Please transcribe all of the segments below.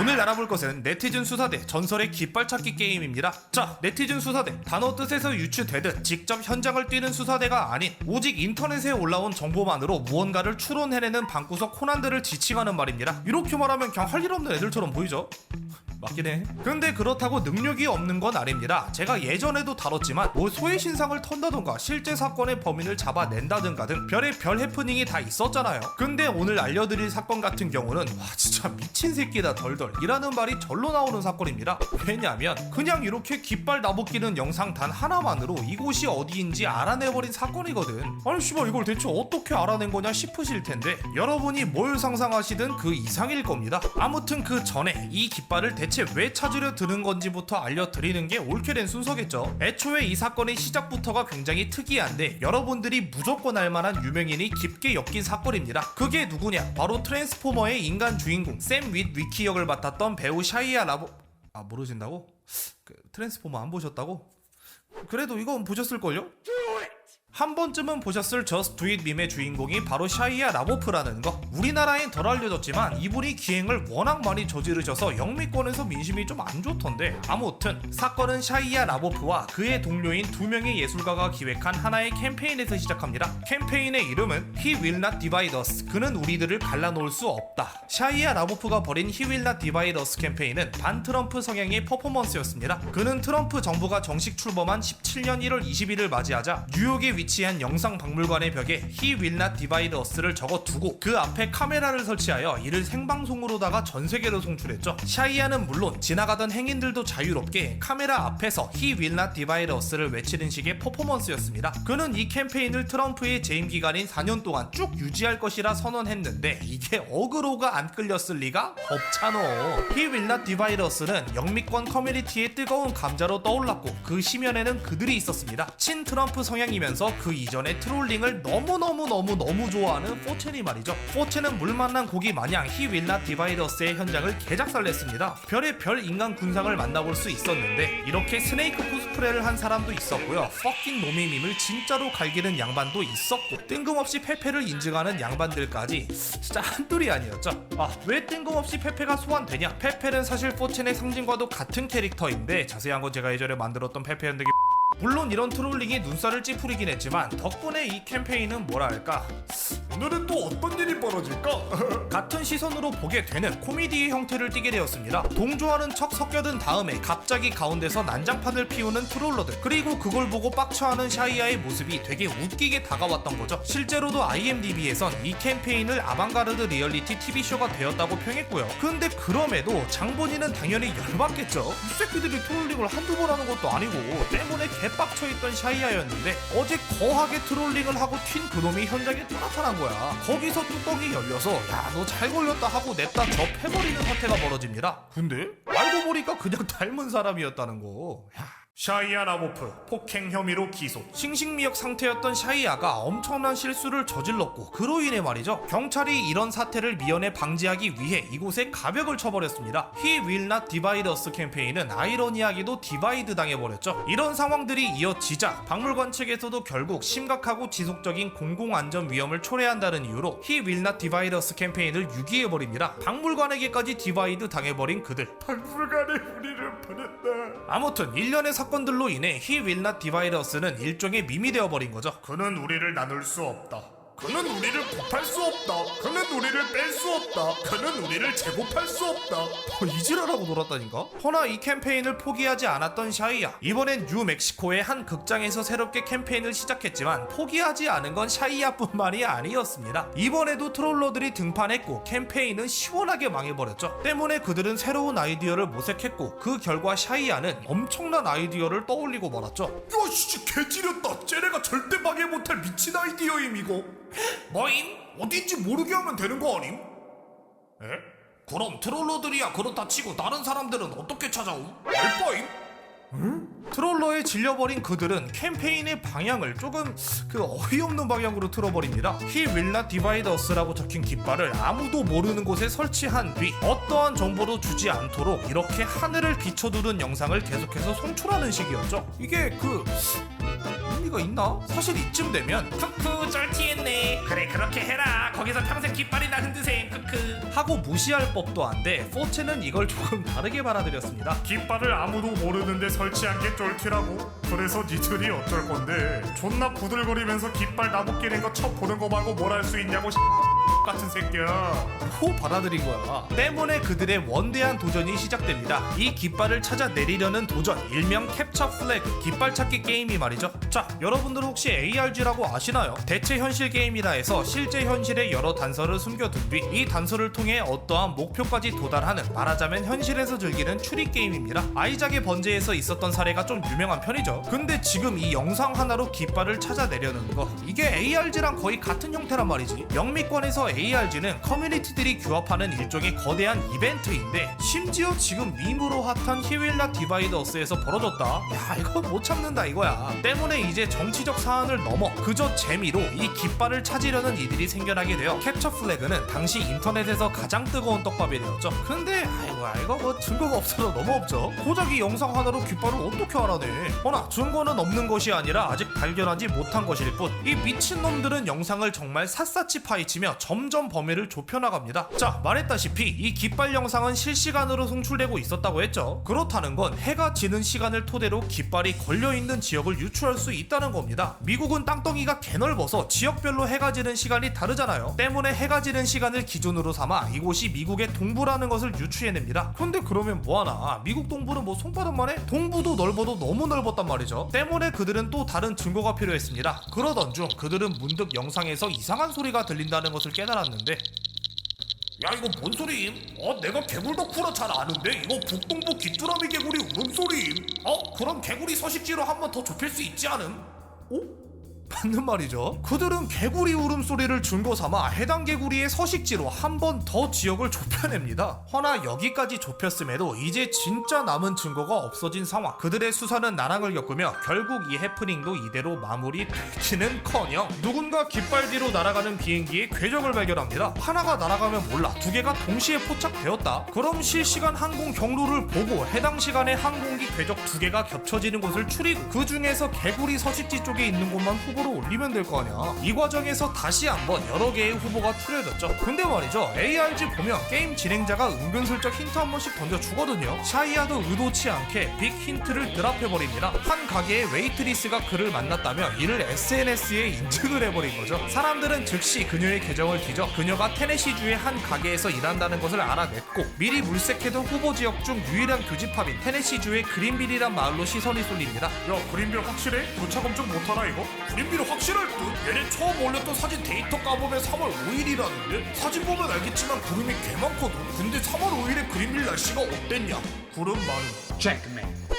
오늘 알아볼 것은 네티즌 수사대 전설의 깃발 찾기 게임입니다. 자, 네티즌 수사대 단어 뜻에서 유추되듯 직접 현장을 뛰는 수사대가 아닌 오직 인터넷에 올라온 정보만으로 무언가를 추론해내는 방구석 코난들을 지칭하는 말입니다. 이렇게 말하면 그냥 할 일 없는 애들처럼 보이죠? 맞긴 해. 근데 그렇다고 능력이 없는 건 아닙니다. 제가 예전에도 다뤘지만 뭐 소의 신상을 턴다던가 실제 사건의 범인을 잡아낸다든가 등 별의별 해프닝이 다 있었잖아요. 근데 오늘 알려드릴 사건 같은 경우는 와 진짜 미친 새끼다 덜덜 이라는 말이 절로 나오는 사건입니다. 왜냐면 그냥 이렇게 깃발 나부끼는 영상 단 하나만으로 이곳이 어디인지 알아내버린 사건이거든. 아니 씨발 이걸 대체 어떻게 알아낸 거냐 싶으실 텐데 여러분이 뭘 상상하시든 그 이상일 겁니다. 아무튼 그 전에 이 깃발을 대체 왜 찾으려 드는 건지부터 알려드리는 게 옳게 된 순서겠죠. 애초에 이 사건의 시작부터가 굉장히 특이한데 여러분들이 무조건 알만한 유명인이 깊게 엮인 사건입니다. 그게 누구냐? 바로 트랜스포머의 인간 주인공 샘 윗 위키 역을 맡았던 배우 샤이아 라보... 아 모르신다고? 트랜스포머 안 보셨다고? 그래도 이건 보셨을걸요? 한 번쯤은 보셨을 저스트 두 잇 밈의 주인공이 바로 샤이아 라보프라는 거. 우리나라엔 덜 알려졌지만 이분이 기행을 워낙 많이 저지르셔서 영미권에서 민심이 좀 안 좋던데 아무튼 사건은 샤이아 라보프와 그의 동료인 두 명의 예술가가 기획한 하나의 캠페인에서 시작합니다. 캠페인의 이름은 He Will Not Divide Us. 그는 우리들을 갈라놓을 수 없다. 샤이아 라보프가 벌인 He Will Not Divide Us 캠페인은 반트럼프 성향의 퍼포먼스였습니다. 그는 트럼프 정부가 정식 출범한 17년 1월 20일을 맞이하자 뉴욕에 위치한 영상박물관의 벽에 He Will Not Divide Us를 적어두고 그 앞에 카메라를 설치하여 이를 생방송으로다가 전세계로 송출했죠. 샤이아는 물론 지나가던 행인들도 자유롭게 카메라 앞에서 He Will Not Divide Us를 외치는 식의 퍼포먼스였습니다. 그는 이 캠페인을 트럼프의 재임 기간인 4년 동안 쭉 유지할 것이라 선언했는데 이게 어그로가 안 끌렸을 리가 없잖아. He Will Not Divide Us는 영미권 커뮤니티의 뜨거운 감자로 떠올랐고 그 심연에는 그들이 있었습니다. 친 트럼프 성향이면서 그 이전에 트롤링을 너무 좋아하는 4챈이 말이죠. 4챈은 물 만난 고기 마냥 He Will Not Divide Us의 현장을 개작살냈습니다. 별의별 인간 군상을 만나볼 수 있었는데 이렇게 스네이크 코스프레를 한 사람도 있었고요. 퍼킹 노미밈을 진짜로 갈기는 양반도 있었고 뜬금없이 페페를 인증하는 양반들까지 진짜 한둘이 아니었죠. 왜 뜬금없이 페페가 소환되냐? 페페는 사실 4챈의 상징과도 같은 캐릭터인데 자세한 건 제가 예전에 만들었던 페페 현대기 물론 이런 트롤링이 눈살을 찌푸리긴 했지만 덕분에 이 캠페인은 뭐랄까 오늘은 또 어떤 일이 벌어질까? 같은 시선으로 보게 되는 코미디의 형태를 띠게 되었습니다. 동조하는 척 섞여든 다음에 갑자기 가운데서 난장판을 피우는 트롤러들 그리고 그걸 보고 빡쳐하는 샤이아의 모습이 되게 웃기게 다가왔던 거죠. 실제로도 IMDb에선 이 캠페인을 아방가르드 리얼리티 TV쇼가 되었다고 평했고요. 근데 그럼에도 장본인은 당연히 열받겠죠. 이 새끼들이 트롤링을 한두 번 하는 것도 아니고 때문에 개빡쳐있던 샤이아였는데 어제 거하게 트롤링을 하고 튄 그놈이 현장에 또 나타난 거야. 거기서 뚜껑이 열려서 야 너 잘 걸렸다 하고 냅다 접해버리는 사태가 벌어집니다. 근데 알고 보니까 그냥 닮은 사람이었다는 거. 샤이아 라보프 폭행 혐의로 기소. 싱싱미역 상태였던 샤이아가 엄청난 실수를 저질렀고 그로 인해 말이죠 경찰이 이런 사태를 미연에 방지하기 위해 이곳에 가벽을 쳐버렸습니다. He Will Not Divide Us 캠페인은 아이러니하게도 디바이드 당해버렸죠. 이런 상황들이 이어지자 박물관 측에서도 결국 심각하고 지속적인 공공안전 위험을 초래한다는 이유로 He Will Not Divide Us 캠페인을 유기해버립니다. 박물관에게까지 디바이드 당해버린 그들. 박물관에 우리를 보냈다. 아무튼 일련의 사건들로 인해 He Will Not Divide Us는 일종의 밈이 되어버린 거죠. 그는 우리를 나눌 수 없다. 그는 우리를 곱할 수 없다. 그는 우리를 뺄 수 없다. 그는 우리를 제곱할 수 없다. 이지랄하고 놀았다니까? 허나 이 캠페인을 포기하지 않았던 샤이아. 이번엔 뉴멕시코의 한 극장에서 새롭게 캠페인을 시작했지만 포기하지 않은 건 샤이아뿐만이 아니었습니다. 이번에도 트롤러들이 등판했고 캠페인은 시원하게 망해버렸죠. 때문에 그들은 새로운 아이디어를 모색했고 그 결과 샤이아는 엄청난 아이디어를 떠올리고 말았죠. 야 씨 개지렸다. 쟤네가 절대 망해 못할 미친 아이디어임 이거. 뭐임? 어딘지 모르게 하면 되는 거 아님? 에? 그럼 트롤러들이야 그렇다 치고 다른 사람들은 어떻게 찾아옴? 알바임? 응? 트롤러에 질려버린 그들은 캠페인의 방향을 조금 어이없는 방향으로 틀어버립니다. He Will Not Divide Us라고 적힌 깃발을 아무도 모르는 곳에 설치한 뒤 어떠한 정보도 주지 않도록 이렇게 하늘을 비춰두는 영상을 계속해서 송출하는 식이었죠. 이게 리가 있나? 사실 이쯤 되면 크크 쩔티했네, 그래 그렇게 해라, 거기서 평생 깃발이나 흔드셈 크크 하고 무시할 법도 한데 포체는 이걸 조금 다르게 받아들였습니다. 깃발을 아무도 모르는데 설치한 게 쫄티라고? 그래서 니들이 어쩔 건데? 존나 부들거리면서 깃발 나무 끼는 거 첫 보는 거 말고 뭘 할 수 있냐고 같은 새끼야. 호 받아들인 거야. 때문에 그들의 원대한 도전이 시작됩니다. 이 깃발을 찾아 내리려는 도전, 일명 캡처 플래그, 깃발 찾기 게임이 말이죠. 자, 여러분들 혹시 ARG라고 아시나요? 대체 현실 게임이라 해서 실제 현실에 여러 단서를 숨겨둔 뒤 이 단서를 통해 어떠한 목표까지 도달하는, 말하자면 현실에서 즐기는 추리 게임입니다. 아이작의 번제에서 있었던 사례가 좀 유명한 편이죠. 근데 지금 이 영상 하나로 깃발을 찾아내려는 거, 이게 ARG랑 거의 같은 형태란 말이지. 영미권에서 ARG는 커뮤니티들이 규합하는 일종의 거대한 이벤트인데, 심지어 지금 밈으로 핫한 히윌라 디바이더스에서 벌어졌다. 야, 이거 못 참는다 이거야. 때문에 이제 정치적 사안을 넘어 그저 재미로 이 깃발을 찾으려는 이들이 생겨나게 되어 캡처 플래그는 당시 인터넷에서 가장 뜨거운 떡밥이 되었죠. 근데 이거 뭐 증거가 없어서 너무 없죠. 고작 이 영상 하나로 깃발을 어떻게 알아내? 허나 증거는 없는 것이 아니라 아직 발견하지 못한 것일 뿐, 이 미친놈들은 영상을 정말 샅샅이 파헤치며 점점 범위를 좁혀나갑니다. 자, 말했다시피 이 깃발 영상은 실시간으로 송출되고 있었다고 했죠. 그렇다는 건 해가 지는 시간을 토대로 깃발이 걸려있는 지역을 유추할 수 있다는 겁니다. 미국은 땅덩이가 개넓어서 지역별로 해가 지는 시간이 다르잖아요. 때문에 해가 지는 시간을 기준으로 삼아 이곳이 미국의 동부라는 것을 유추해냅니다. 근데 그러면 뭐하나, 미국 동부는 뭐 손바닥만 해? 동부도 넓어도 너무 넓었단 말이죠. 때문에 그들은 또 다른 증거가 필요했습니다. 그러던 중 그들은 문득 영상에서 이상한 소리가 들린다는 것을 깨달았는데, 야, 이거 뭔 소리임? 내가 개굴 덕후라 잘 아는데 이거 북동부 귀뚜라미 개구리 울음소리임. 그럼 개구리 서식지로 한 번 더 좁힐 수 있지 않음? 맞는 말이죠. 그들은 개구리 울음소리를 증거 삼아 해당 개구리의 서식지로 한 번 더 지역을 좁혀냅니다. 허나 여기까지 좁혔음에도 이제 진짜 남은 증거가 없어진 상황. 그들의 수사는 난항을 겪으며 결국 이 해프닝도 이대로 마무리되기는커녕 누군가 깃발 뒤로 날아가는 비행기의 궤적을 발견합니다. 하나가 날아가면 몰라 두 개가 동시에 포착되었다. 그럼 실시간 항공 경로를 보고 해당 시간에 항공기 궤적 두 개가 겹쳐지는 곳을 추리고 그 중에서 개구리 서식지 쪽에 있는 곳만 후보로 올리면 될 거 아니야. 이 과정에서 다시 한번 여러 개의 후보가 추려졌죠. 근데 말이죠, ARG 보면 게임 진행자가 은근슬쩍 힌트 한 번씩 던져주거든요. 샤이아도 의도치 않게 빅 힌트를 드랍해버립니다. 한 가게의 웨이트리스가 그를 만났다며 이를 SNS에 인증을 해버린 거죠. 사람들은 즉시 그녀의 계정을 뒤져 그녀가 테네시주의 한 가게에서 일한다는 것을 알아냈고, 미리 물색해둔 후보 지역 중 유일한 교집합인 테네시주의 그린빌이란 마을로 시선이 쏠립니다. 야, 그린빌 확실해? 도착 검증 못하나 이거? 그린빌 확실할 듯? 얘네 처음 올렸던 사진 데이터 까보면 3월 5일이라는데? 사진 보면 알겠지만 구름이 개 많거든. 근데 3월 5일에 그린빌 날씨가 어땠냐? 구름 많음.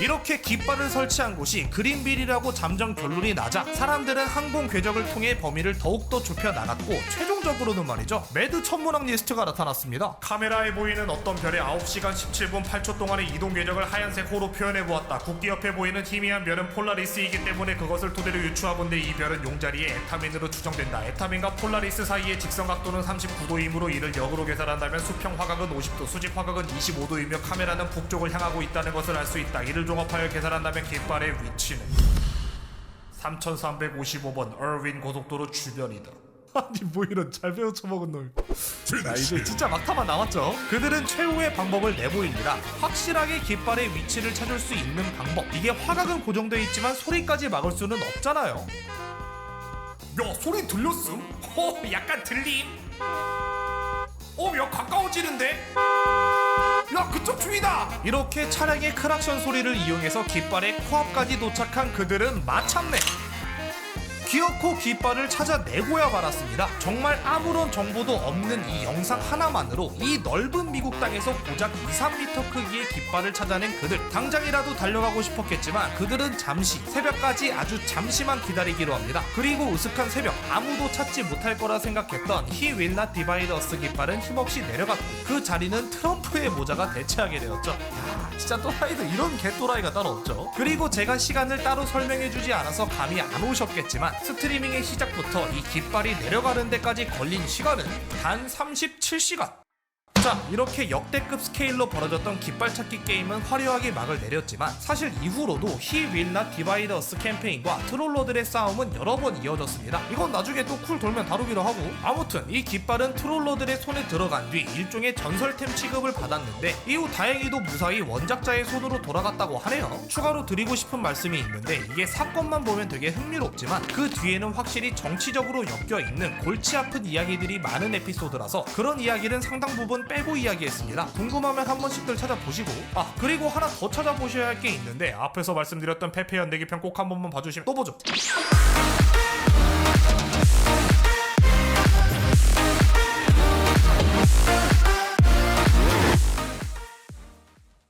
이렇게 깃발을 설치한 곳이 그린빌이라고 잠정 결론이 나자 사람들은 항공 궤적을 통해 범위를 더욱더 좁혀 나갔고, 최종적으로는 말이죠, 매드 천문학 리스트가 나타났습니다. 카메라에 보이는 어떤 별의 9시간 17분 8초 동안의 이동 궤적을 하얀색 호로 표현해보았다. 국기 옆에 보이는 희미한 별은 폴라리스이기 때문에 그것을 토대로 유추하건대 이 별은 용자리의 에타민으로 추정된다. 에타민과 폴라리스 사이의 직선각도는 39도이므로 이를 역으로 계산한다면 수평 화각은 50도, 수직 화각은 25도이며 카메라는 북쪽을 향하고 있다는 것을 알 수 있다. 이를 종합하여 계산한다면 깃발의 위치는 3355번 얼윈 고속도로 주변이다. 아니 뭐 이런 잘 배워 처먹은 놈. 자, 이제 진짜 막타만 남았죠. 그들은 최후의 방법을 내보입니다. 확실하게 깃발의 위치를 찾을 수 있는 방법. 이게 화각은 고정되어 있지만 소리까지 막을 수는 없잖아요. 야, 소리 들렸음? 약간 들림. 야, 가까워지는데? 야, 그쪽 주위다! 이렇게 차량의 크락션 소리를 이용해서 깃발의 코앞까지 도착한 그들은 마침내 기어코 깃발을 찾아내고야 말았습니다. 정말 아무런 정보도 없는 이 영상 하나만으로 이 넓은 미국 땅에서 고작 2-3m 크기의 깃발을 찾아낸 그들. 당장이라도 달려가고 싶었겠지만 그들은 잠시, 새벽까지 아주 잠시만 기다리기로 합니다. 그리고 으슥한 새벽, 아무도 찾지 못할 거라 생각했던 He Will Not Divide Us 깃발은 힘없이 내려갔고, 그 자리는 트럼프의 모자가 대체하게 되었죠. 야, 진짜 또라이도 이런 개또라이가 따로 없죠. 그리고 제가 시간을 따로 설명해주지 않아서 감이 안 오셨겠지만, 스트리밍의 시작부터 이 깃발이 내려가는 데까지 걸린 시간은 단 37시간. 자, 이렇게 역대급 스케일로 벌어졌던 깃발 찾기 게임은 화려하게 막을 내렸지만 사실 이후로도 He Will Not Divide Us 캠페인과 트롤러들의 싸움은 여러 번 이어졌습니다. 이건 나중에 또 쿨 돌면 다루기로 하고, 아무튼 이 깃발은 트롤러들의 손에 들어간 뒤 일종의 전설템 취급을 받았는데 이후 다행히도 무사히 원작자의 손으로 돌아갔다고 하네요. 추가로 드리고 싶은 말씀이 있는데, 이게 사건만 보면 되게 흥미롭지만 그 뒤에는 확실히 정치적으로 엮여있는 골치 아픈 이야기들이 많은 에피소드라서 그런 이야기는 상당 부분 빼고 이야기했습니다. 궁금하면 한 번씩들 찾아보시고, 그리고 하나 더 찾아보셔야 할 게 있는데, 앞에서 말씀드렸던 페페 연대기 편 꼭 한 번만 봐주시면 또 보죠.